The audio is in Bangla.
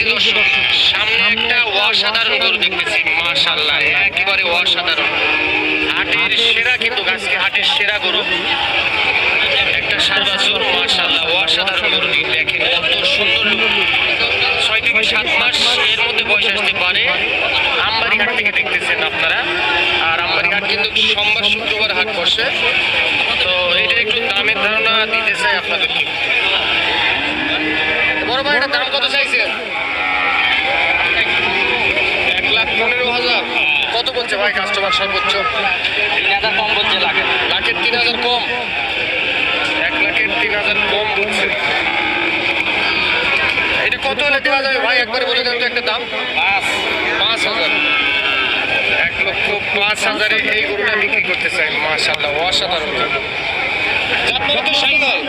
যে দর্শক, সামনে একটা অসাধারণ গরু দেখতেছি, মাশাআল্লাহ একেবারে অসাধারণ। হাটের সেরা, কিন্তু আজকে হাটের সেরা গরু একটা সার বাছুর, মাশাআল্লাহ অসাধারণ গরু। দেখেন কত সুন্দর, 6 থেকে 7 মাস এর মধ্যে বয়স আসতে পারে। আমবাড়ি হাট থেকে দেখতেছেন আপনারা। আর আমবাড়ি হাট কিন্তু সোমবার শুক্রবার হাট বসে। তো এটা একটু দামের ধারণা দিতে চাই আপনাদেরকে। বড় ভাই, এটা দাম কত চাইছেন? 1,15,000। কত বলছে ভাই কাস্টমার সর্বোচ্চ? 3,000 কম বলছে, লাখের 3,000 কম। 1,03,000 কম বলছে। এটা কত হলে দেওয়া যাবে ভাই, একবার বলে দেন তো একটা দাম। 5,000। 1,05,000 এই গরুটা বিক্রি করতে চাই। মাশাআল্লাহ অসাধারণ গরু। জাতমান তো শাহিওয়াল।